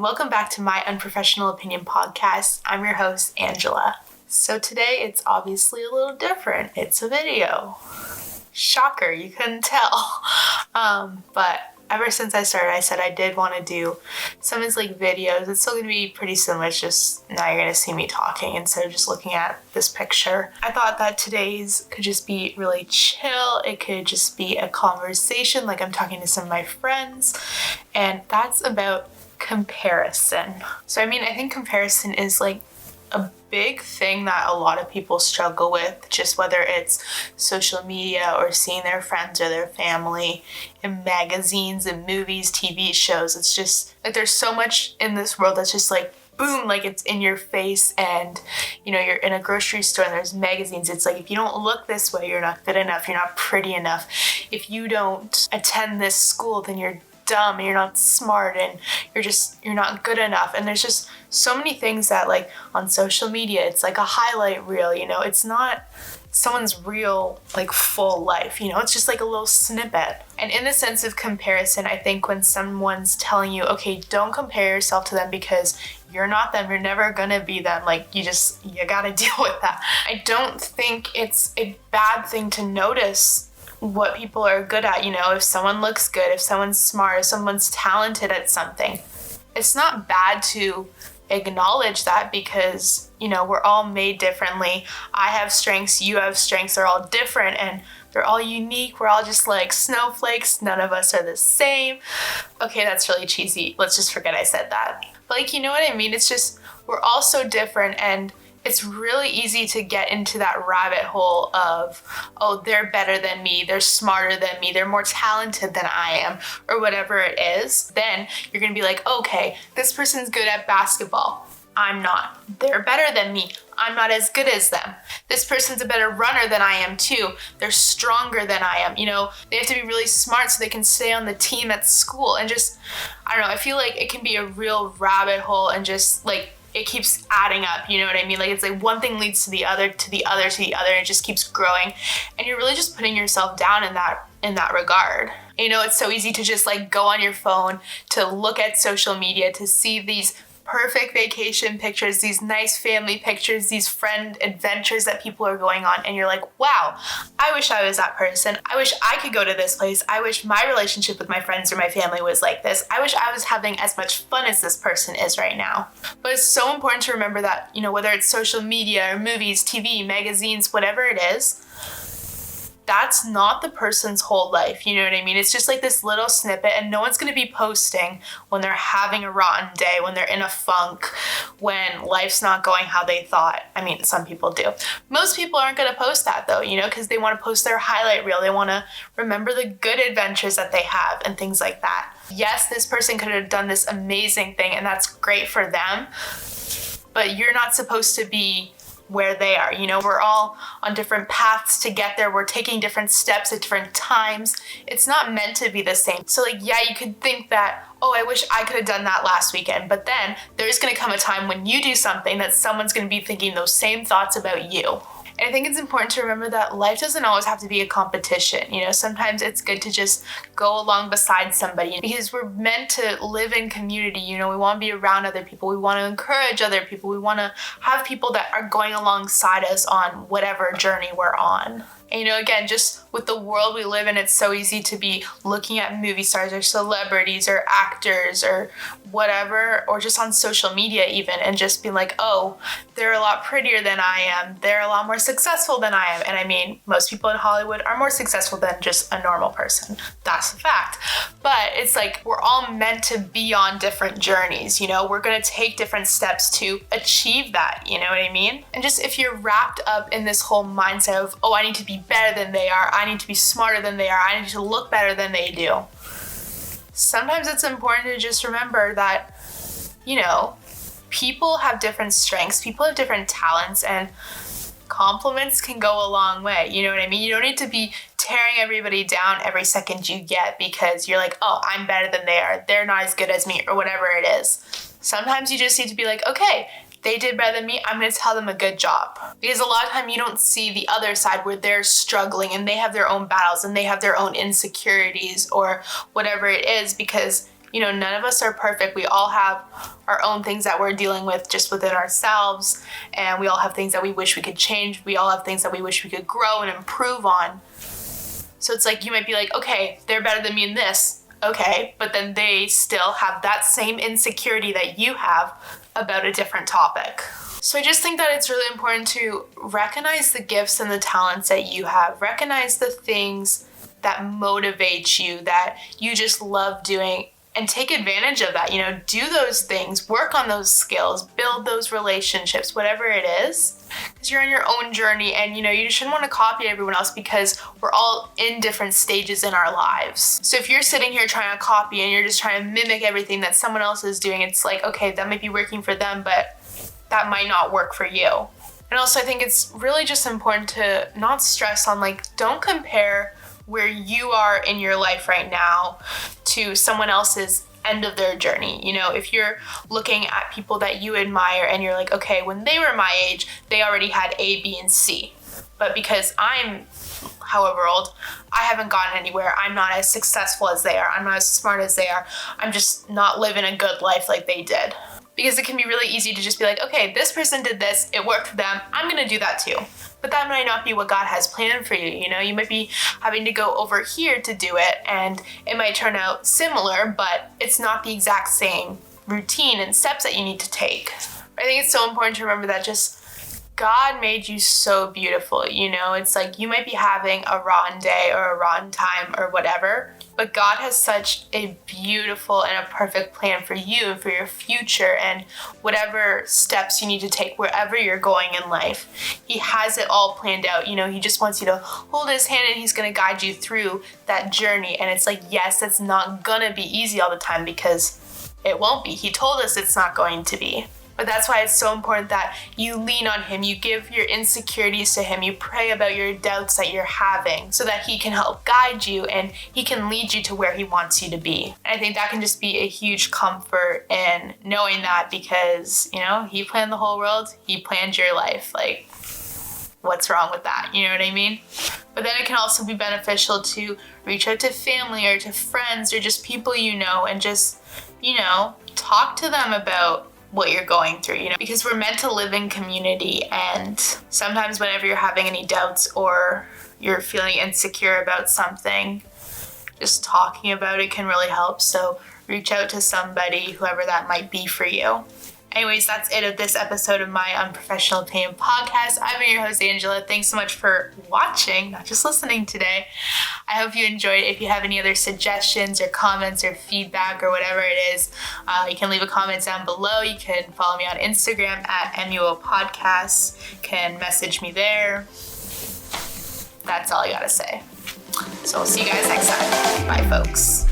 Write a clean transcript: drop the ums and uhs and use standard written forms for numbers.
welcome back to My Unprofessional Opinion Podcast. I'm your host, Angela. So today it's obviously a little different. It's a video. Shocker, you couldn't tell. But ever since I started, I said I did want to do some of these videos. It's still going to be pretty similar. It's just now you're going to see me talking instead of just looking at this picture. I thought that today's could just be really chill. It could just be a conversation like I'm talking to some of my friends. And that's about comparison. So I think comparison is a big thing that a lot of people struggle with, just whether it's social media or seeing their friends or their family in magazines and movies, TV shows. It's just there's so much in this world that's just boom, it's in your face. And you're in a grocery store and there's magazines. It's if you don't look this way, you're not good enough, you're not pretty enough. If you don't attend this school, then you're dumb and you're not smart and you're not good enough. And there's just so many things that on social media, it's a highlight reel, it's not someone's real full life, it's just a little snippet. And in the sense of comparison, I think when someone's telling you, okay, don't compare yourself to them because you're not them, you're never gonna be them, you gotta deal with that. I don't think it's a bad thing to notice what people are good at. If someone looks good, if someone's smart, if someone's talented at something, it's not bad to acknowledge that because, we're all made differently. I have strengths, you have strengths, they're all different and they're all unique. We're all just snowflakes. None of us are the same. Okay, that's really cheesy. Let's just forget I said that. But you know what I mean? It's just, we're all so different, and it's really easy to get into that rabbit hole of, oh, they're better than me, they're smarter than me, they're more talented than I am, or whatever it is. Then you're gonna be okay, this person's good at basketball, I'm not. They're better than me, I'm not as good as them. This person's a better runner than I am too, they're stronger than I am. They have to be really smart so they can stay on the team at school. And just, I don't know, I feel it can be a real rabbit hole, and just it keeps adding up, you know what I mean? It's one thing leads to the other, to the other, to the other, and it just keeps growing. And you're really just putting yourself down in that regard. It's so easy to just go on your phone, to look at social media, to see these perfect vacation pictures, these nice family pictures, these friend adventures that people are going on, and you're wow, I wish I was that person. I wish I could go to this place. I wish my relationship with my friends or my family was like this. I wish I was having as much fun as this person is right now. But it's so important to remember that, whether it's social media or movies, TV, magazines, whatever it is, that's not the person's whole life, you know what I mean? It's just this little snippet, and no one's going to be posting when they're having a rotten day, when they're in a funk, when life's not going how they thought. Some people do. Most people aren't going to post that though, because they want to post their highlight reel. They want to remember the good adventures that they have and things like that. Yes, this person could have done this amazing thing, and that's great for them, but you're not supposed to be where they are. We're all on different paths to get there. We're taking different steps at different times. It's not meant to be the same. So yeah, you could think that, oh, I wish I could have done that last weekend. But then there's going to come a time when you do something that someone's going to be thinking those same thoughts about you. And I think it's important to remember that life doesn't always have to be a competition. Sometimes it's good to just go along beside somebody, because we're meant to live in community. We want to be around other people. We want to encourage other people. We want to have people that are going alongside us on whatever journey we're on. And again, just with the world we live in, it's so easy to be looking at movie stars or celebrities or actors or whatever, or just on social media even, and just be oh, they're a lot prettier than I am. They're a lot more successful than I am. And most people in Hollywood are more successful than just a normal person. That's a fact. But it's we're all meant to be on different journeys. We're going to take different steps to achieve that. You know what I mean? And just if you're wrapped up in this whole mindset of, oh, I need to be better than they are, I need to be smarter than they are, I need to look better than they do. Sometimes it's important to just remember that, people have different strengths, people have different talents, and compliments can go a long way. You know what I mean? You don't need to be tearing everybody down every second you get because you're oh, I'm better than they are, they're not as good as me, or whatever it is. Sometimes you just need to be okay, they did better than me, I'm going to tell them a good job. Because a lot of time you don't see the other side where they're struggling and they have their own battles and they have their own insecurities or whatever it is, because None of us are perfect. We all have our own things that we're dealing with just within ourselves, and we all have things that we wish we could change. We all have things that we wish we could grow and improve on. So it's like, you might be like, okay, they're better than me in this. Okay, but then they still have that same insecurity that you have about a different topic. So I just think that it's really important to recognize the gifts and the talents that you have. Recognize the things that motivate you, that you just love doing, and take advantage of that. Do those things, work on those skills, build those relationships, whatever it is, because you're on your own journey, and you shouldn't want to copy everyone else, because we're all in different stages in our lives. So if you're sitting here trying to copy and you're just trying to mimic everything that someone else is doing, it's like, okay, that might be working for them, but that might not work for you. And also, I think it's really just important to not stress on, don't compare where you are in your life right now to someone else's end of their journey. If you're looking at people that you admire and you're like, okay, when they were my age, they already had A, B, and C. But because I'm however old, I haven't gotten anywhere. I'm not as successful as they are. I'm not as smart as they are. I'm just not living a good life like they did. Because it can be really easy to just be like, okay, this person did this, it worked for them, I'm gonna do that too. But that might not be what God has planned for you. You might be having to go over here to do it, and it might turn out similar, but it's not the exact same routine and steps that you need to take. I think it's so important to remember that just God made you so beautiful. It's like you might be having a rotten day or a rotten time or whatever, but God has such a beautiful and a perfect plan for you and for your future and whatever steps you need to take wherever you're going in life. He has it all planned out. He just wants you to hold his hand, and he's going to guide you through that journey. And it's like, yes, it's not going to be easy all the time, because it won't be. He told us it's not going to be. But that's why it's so important that you lean on him, you give your insecurities to him, you pray about your doubts that you're having so that he can help guide you and he can lead you to where he wants you to be. And I think that can just be a huge comfort in knowing that, because, he planned the whole world, he planned your life. What's wrong with that? You know what I mean? But then it can also be beneficial to reach out to family or to friends or just people and just, talk to them about what you're going through, because we're meant to live in community, and sometimes whenever you're having any doubts or you're feeling insecure about something, just talking about it can really help. So reach out to somebody, whoever that might be for you. Anyways, that's it of this episode of My Unprofessional Opinion Podcast. I've been your host, Angela. Thanks so much for watching, not just listening today. I hope you enjoyed. If you have any other suggestions or comments or feedback or whatever it is, you can leave a comment down below. You can follow me on Instagram at MUO Podcasts. You can message me there. That's all I gotta say. So we'll see you guys next time. Bye, folks.